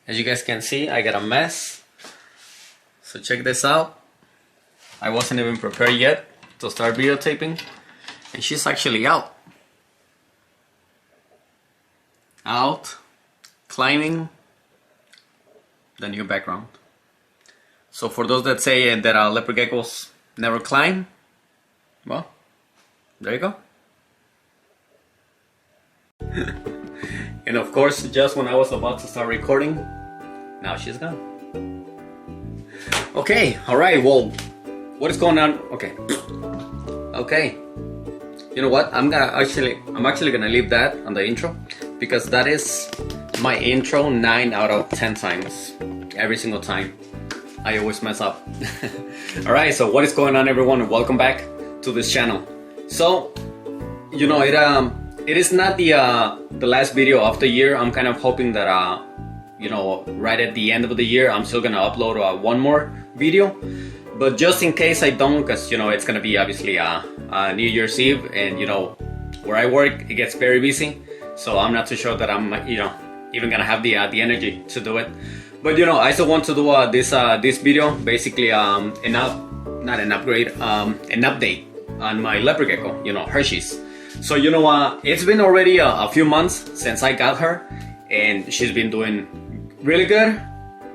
As you guys can see, I got a mess. So check this out. I wasn't even prepared yet to start videotaping, and she's actually out. Climbing the new background. So for those that say that leopard geckos never climb, well, there you go. And of course, just when I was about to start recording, now she's gone. Okay, alright, well, what is going on? Okay. You know what? I'm actually gonna leave that on the intro, because that is my intro 9 out of 10 times. Every single time. I always mess up. Alright, so what is going on, everyone, and welcome back to this channel. So, you know, it is not the last video of the year. I'm kind of hoping that you know, right at the end of the year, I'm still gonna upload one more video. But just in case I don't, because you know it's gonna be obviously New Year's Eve, and you know where I work, it gets very busy. So I'm not too sure that I'm even gonna have the energy to do it. But you know, I still want to do this video, basically an update on my leopard gecko, you know, Hersheys. So you know, it's been already a few months since I got her, and she's been doing really good.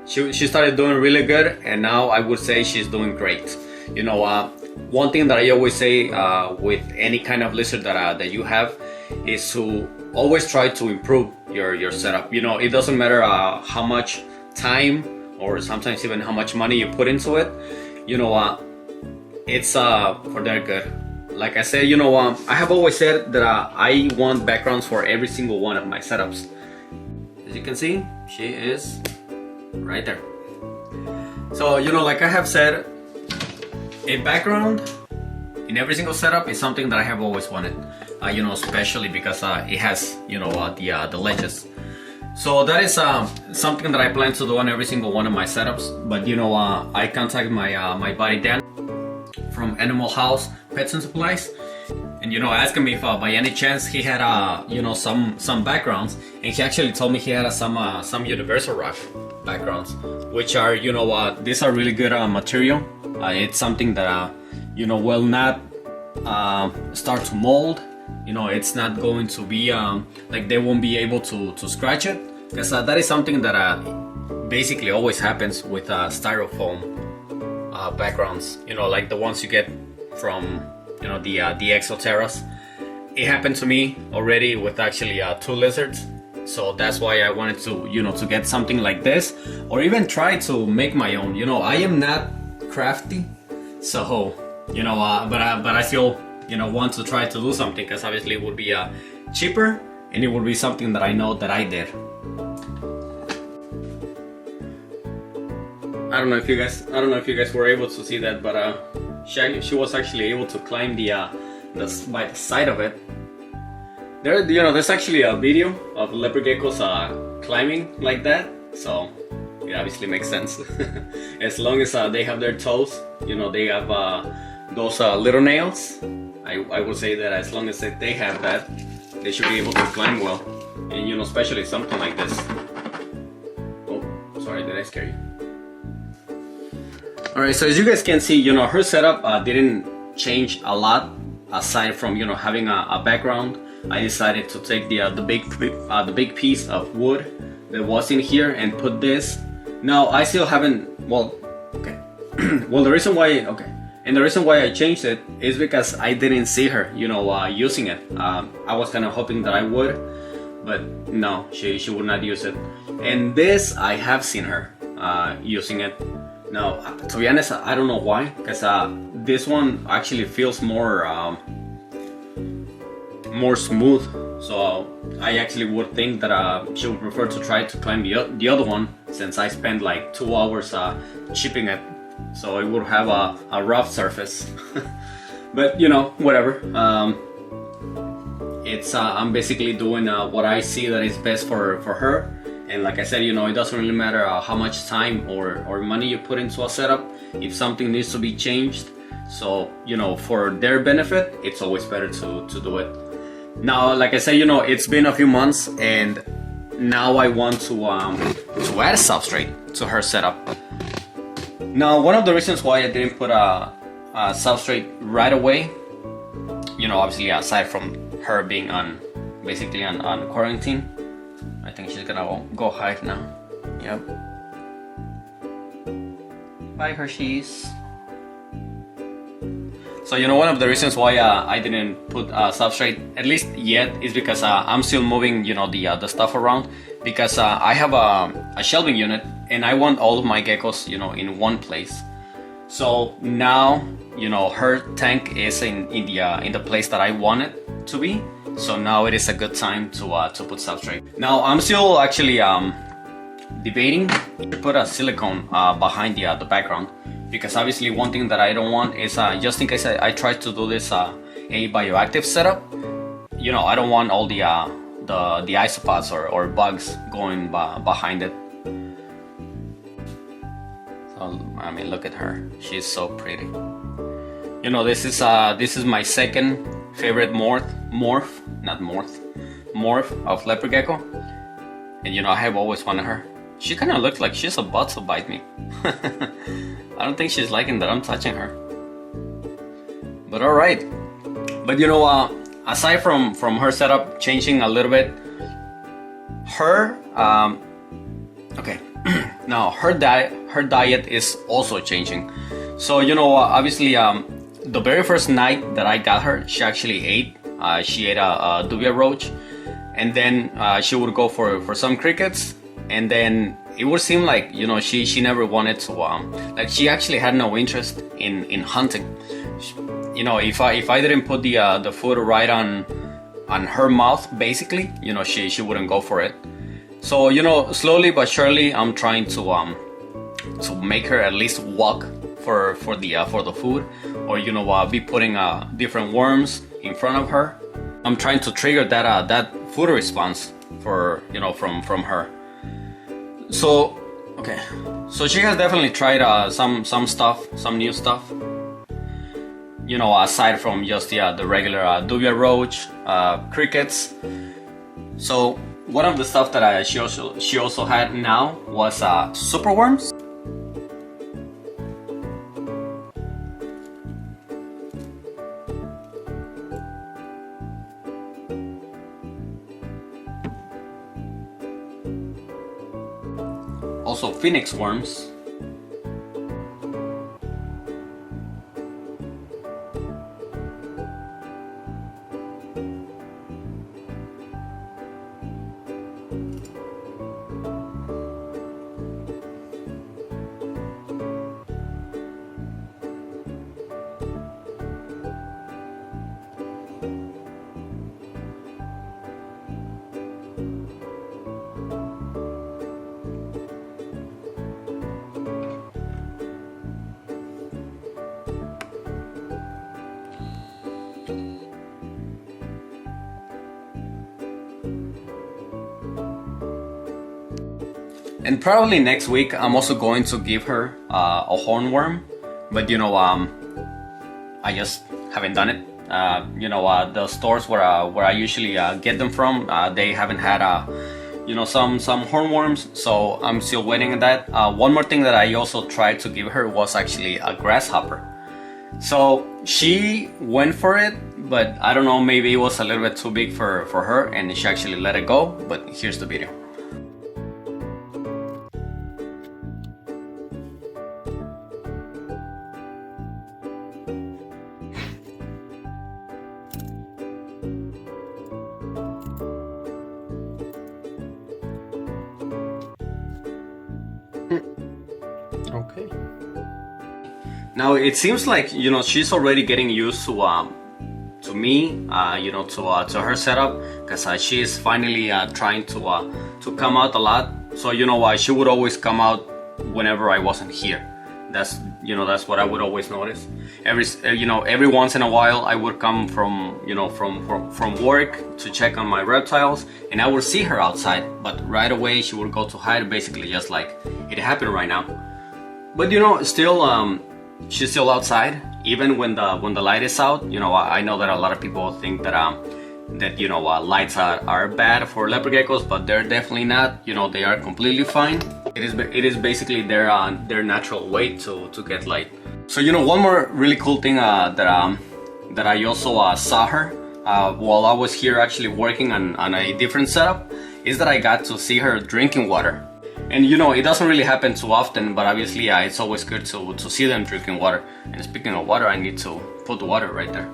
She started doing really good, and now I would say she's doing great. You know, one thing that I always say with any kind of lizard that you have is to always try to improve your setup. You know, it doesn't matter how much time or sometimes even how much money you put into it. You know, it's for their good. Like I said, you know, I have always said that I want backgrounds for every single one of my setups. As you can see, she is right there. So, you know, like I have said, a background in every single setup is something that I have always wanted. You know, especially because it has, you know, the ledges. So that is something that I plan to do on every single one of my setups. But you know, I contacted my buddy Dan from Animal House Pets and Supplies, and you know, asking me if by any chance he had you know, some backgrounds, and he actually told me he had some universal rock backgrounds, which are, you know, these are really good material. It's something that you know, will not start to mold. You know, it's not going to be like they won't be able to scratch it, because that is something that basically always happens with styrofoam backgrounds. You know, like the ones you get from, you know, the Exoterras. It happened to me already with actually 2 lizards. So that's why I wanted to, you know, to get something like this, or even try to make my own. You know, I am not crafty, so you know, but I still, you know, want to try to do something, because obviously it would be cheaper, and it would be something that I know that I did. I don't know if you guys were able to see that, but she was actually able to climb by the side of it. There, you know, there's actually a video of leopard geckos climbing like that, so it obviously makes sense. As long as they have their toes, you know, they have those little nails. I would say that as long as they have that, they should be able to climb well. And you know, especially something like this. Oh, sorry, did I scare you? Alright, so as you guys can see, you know, her setup didn't change a lot, aside from, you know, having a background. I decided to take the big piece of wood that was in here and put this. Now I still haven't, well, okay. Well, the reason why I changed it is because I didn't see her, you know, using it. I was kind of hoping that I would, but no, she would not use it. And this, I have seen her using it. Now, to be honest, I don't know why, because this one actually feels more smooth. So I actually would think that she would prefer to try to climb the other one, since I spent like 2 hours chipping it. So it would have a rough surface. But you know, whatever. It's I'm basically doing what I see that is best for her. And like I said, you know, it doesn't really matter how much time or money you put into a setup if something needs to be changed. So, you know, for their benefit, it's always better to do it. Now, like I said, you know, it's been a few months, and now I want to add a substrate to her setup. Now, one of the reasons why I didn't put a substrate right away, you know, obviously aside from her being basically on quarantine. I think she's gonna go hide now. Yep. Bye, Hersheys. So, you know, one of the reasons why I didn't put a substrate, at least yet, is because I'm still moving, you know, the stuff around, because I have a shelving unit and I want all of my geckos, you know, in one place. So now, you know, her tank is in the place that I want it to be. So now it is a good time to put substrate. Now I'm still actually debating to put a silicone behind the background, because obviously one thing that I don't want is just in case I try to do this a bioactive setup, you know, I don't want all the isopods or bugs going behind it. So I mean, look at her, she's so pretty. You know, this is my second favorite morph of leopard gecko, and you know, I have always wanted her. She kind of looks like she's about to bite me. I don't think she's liking that I'm touching her. But alright. But you know, aside from her setup changing a little bit, her okay. Now her diet is also changing. So you know, obviously the very first night that I got her, she actually ate. She ate a dubia roach, and then she would go for some crickets, and then it would seem like, you know, she never wanted to like, she actually had no interest in hunting. You know, if I didn't put the food right on her mouth, basically, you know, she wouldn't go for it. So you know, slowly but surely, I'm trying to make her at least walk for the food, or you know, be putting different worms in front of her. I'm trying to trigger that food response for, you know, from her. So okay, so she has definitely tried some stuff, some new stuff. You know, aside from just the regular dubia roach, crickets. So one of the stuff that she also had now was superworms. Also phoenix worms. And probably next week I'm also going to give her a hornworm, but you know, I just haven't done it. You know, the stores where I usually get them from, they haven't had you know, some hornworms, so I'm still waiting on that. One more thing that I also tried to give her was actually a grasshopper. So she went for it, but I don't know, maybe it was a little bit too big for her, and she actually let it go. But here's the video. Okay. Now it seems like, you know, she's already getting used to me, you know, to her setup, because she is finally trying to come out a lot. So you know, she would always come out whenever I wasn't here. That's, you know, that's what I would always notice. Every once in a while I would come from work to check on my reptiles, and I would see her outside, but right away she would go to hide, basically just like it happened right now. But you know, still she's still outside even when the light is out. You know, I know that a lot of people think that that lights are bad for leopard geckos, but they're definitely not. They are completely fine. It is basically their natural way to get light. So one more really cool thing that I also saw her while I was here actually working on a different setup is that I got to see her drinking water. And it doesn't really happen too often, but obviously it's always good to see them drinking water. And speaking of water, I need to put the water right there.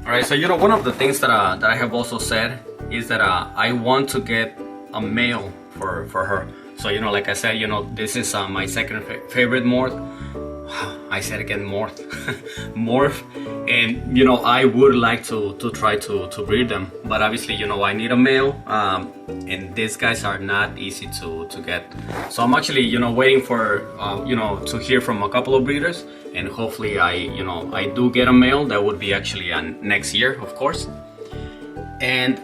Alright, so one of the things that I have also said is that I want to get a male for her. So like I said, this is my second favorite morph. I said again morph. Morph. And I would like to try to breed them, but obviously I need a male, and these guys are not easy to get. So I'm actually waiting for to hear from a couple of breeders, and hopefully I do get a male. That would be actually next year, of course. And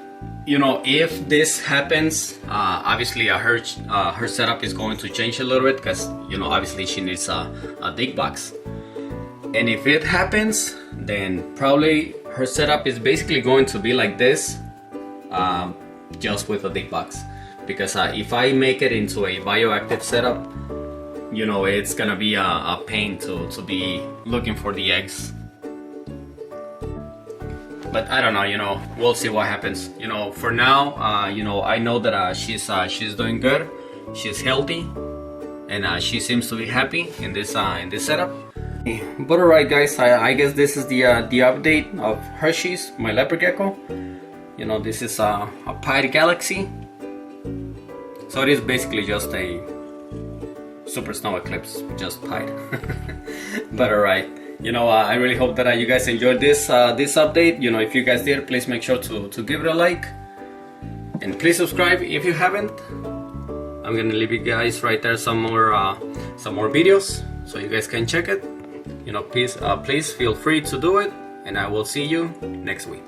if this happens, obviously her setup is going to change a little bit, because obviously she needs a dig box. And if it happens, then probably her setup is basically going to be like this, just with a dig box. Because if I make it into a bioactive setup, it's gonna be a pain to be looking for the eggs. But I don't know, we'll see what happens. For now, I know that she's doing good, she's healthy, and she seems to be happy in this setup. But alright guys, I guess this is the update of Hersheys, my leopard gecko. This is a pied galaxy. So it is basically just a super snow eclipse, just pied. But alright, I really hope that you guys enjoyed this update. If you guys did, please make sure to give it a like. And please subscribe if you haven't. I'm gonna leave you guys right there some more videos so you guys can check it. Please feel free to do it, and I will see you next week.